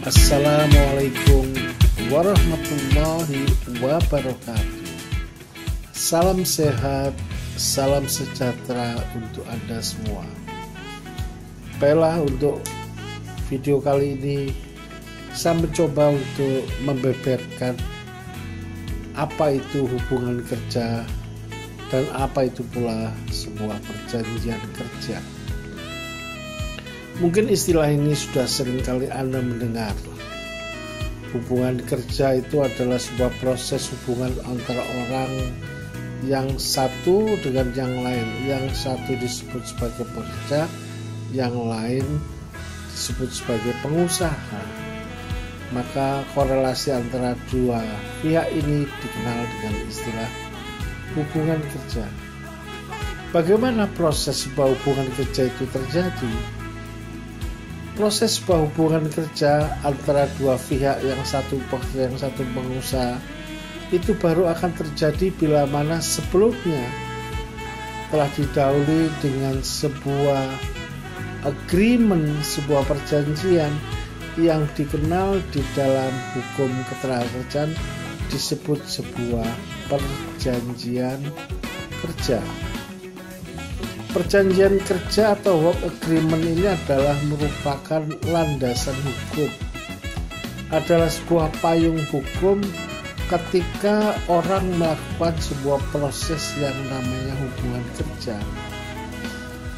Assalamualaikum warahmatullahi wabarakatuh. Salam sehat, salam sejahtera untuk Anda semua. Baiklah, untuk video kali ini saya mencoba untuk membeberkan apa itu hubungan kerja dan apa itu pula sebuah perjanjian kerja. Mungkin istilah ini sudah sering kali Anda mendengar. Hubungan kerja itu adalah sebuah proses hubungan antara orang yang satu dengan yang lain. Yang satu disebut sebagai pekerja, yang lain disebut sebagai pengusaha. Maka korelasi antara dua pihak ini dikenal dengan istilah hubungan kerja. Bagaimana proses sebuah hubungan kerja itu terjadi? Proses sebuah hubungan kerja antara dua pihak, yang satu pekerja, yang satu pengusaha, itu baru akan terjadi bila mana sebelumnya telah didahului dengan sebuah agreement, sebuah perjanjian yang dikenal di dalam hukum ketenagakerjaan disebut sebuah perjanjian kerja. Perjanjian kerja atau work agreement ini adalah merupakan landasan hukum, adalah sebuah payung hukum ketika orang melakukan sebuah proses yang namanya hubungan kerja.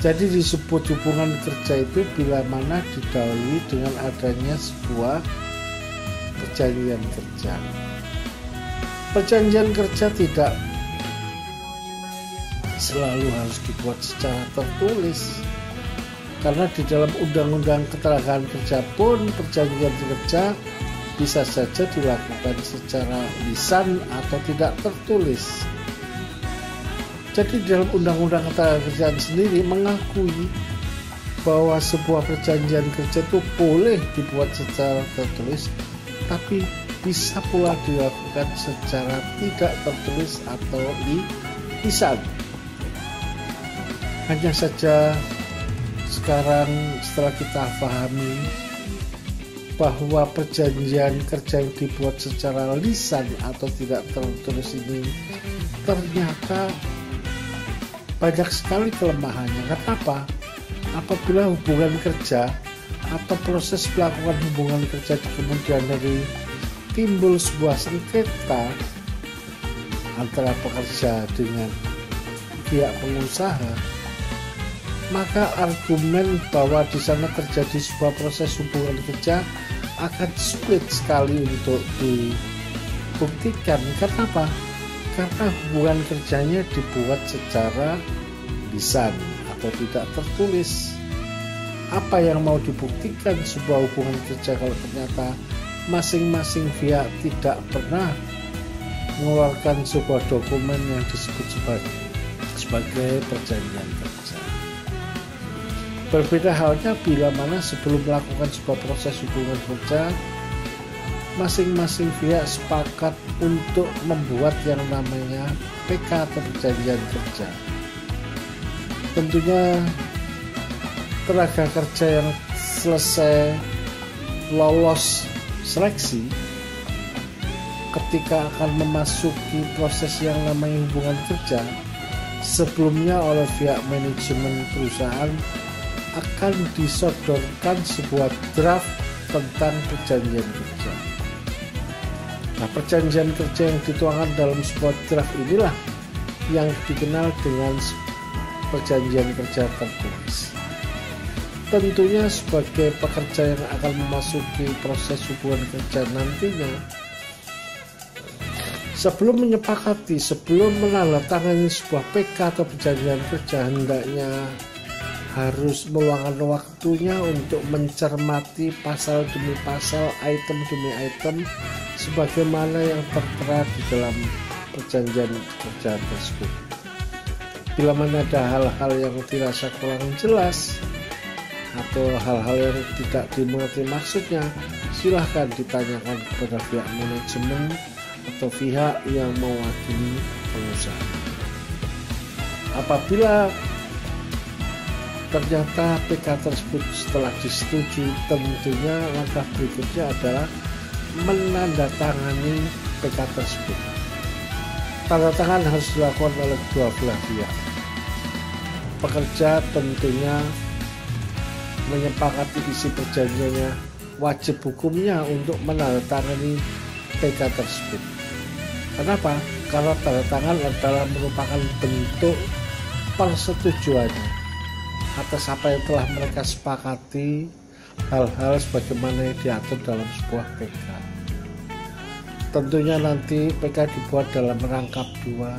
Jadi disebut hubungan kerja itu bila mana didahului dengan adanya sebuah perjanjian kerja. Perjanjian kerja tidak selalu harus dibuat secara tertulis, karena di dalam undang-undang ketenagaan kerja pun perjanjian kerja bisa saja dilakukan secara lisan atau tidak tertulis. Jadi di dalam undang-undang ketenagaan kerjaan sendiri mengakui bahwa sebuah perjanjian kerja itu boleh dibuat secara tertulis, tapi bisa pula dilakukan secara tidak tertulis atau lisan. Hanya saja sekarang setelah kita pahami bahwa perjanjian kerja yang dibuat secara lisan atau tidak tertulis ini ternyata banyak sekali kelemahannya. Kenapa? Apabila hubungan kerja atau proses melakukan hubungan kerja di kemudian hari timbul sebuah sengketa antara pekerja dengan pihak pengusaha, maka argumen bahwa di sana terjadi sebuah proses hubungan kerja akan sulit sekali untuk dibuktikan. Kenapa? Karena hubungan kerjanya dibuat secara lisan atau tidak tertulis. Apa yang mau dibuktikan sebuah hubungan kerja kalau ternyata masing-masing pihak tidak pernah mengeluarkan sebuah dokumen yang disebut sebagai perjanjian kerja? Berbeda halnya bila mana sebelum melakukan sebuah proses hubungan kerja, masing-masing pihak sepakat untuk membuat yang namanya PK atau perjanjian kerja. Tentunya tenaga kerja yang selesai lolos seleksi ketika akan memasuki proses yang namanya hubungan kerja, sebelumnya oleh pihak manajemen perusahaan akan disodorkan sebuah draft tentang perjanjian kerja. Nah, perjanjian kerja yang dituangkan dalam sebuah draft inilah yang dikenal dengan perjanjian kerja tertulis. Tentunya sebagai pekerja yang akan memasuki proses hubungan kerja nantinya, sebelum menyepakati, sebelum menandatangani sebuah PK atau perjanjian kerja, hendaknya harus meluangkan waktunya untuk mencermati pasal demi pasal, item demi item, sebagaimana yang tertera di dalam perjanjian kerja tersebut. Bila mana ada hal-hal yang dirasa kurang jelas atau hal-hal yang tidak dimengerti maksudnya, silahkan ditanyakan kepada pihak manajemen atau pihak yang mewakili pengusaha. Apabila Ternyata PK tersebut setelah disetujui, tentunya langkah berikutnya adalah menandatangani PK tersebut. Tanda tangan harus dilakukan oleh dua belah pihak. Pekerja tentunya menyepakati isi perjanjiannya, wajib hukumnya untuk menandatangani PK tersebut. Kenapa? Karena tanda tangan adalah merupakan bentuk persetujuannya atas apa yang telah mereka sepakati, hal-hal sebagaimana yang diatur dalam sebuah PK. Tentunya nanti PK dibuat dalam rangkap dua,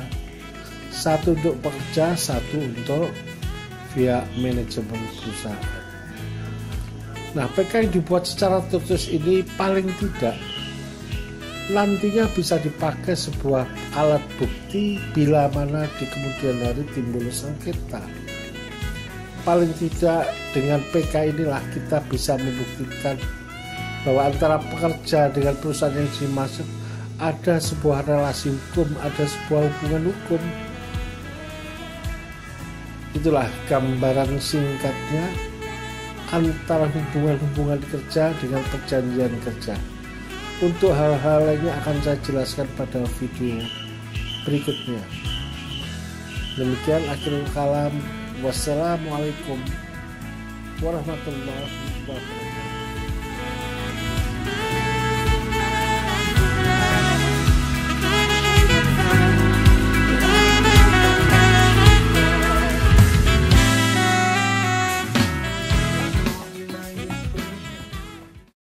satu untuk pekerja, satu untuk pihak manajemen perusahaan. Nah, PK yang dibuat secara tertulis ini paling tidak nantinya bisa dipakai sebuah alat bukti bila mana di kemudian hari timbul sengketa. Paling tidak dengan PK inilah kita bisa membuktikan bahwa antara pekerja dengan perusahaan yang dimaksud ada sebuah relasi hukum, ada sebuah hubungan hukum. Itulah gambaran singkatnya antara hubungan-hubungan kerja dengan perjanjian kerja. Untuk hal-hal lainnya akan saya jelaskan pada video berikutnya. Demikian akhirul kalam. Wassalamualaikum warahmatullahi wabarakatuh.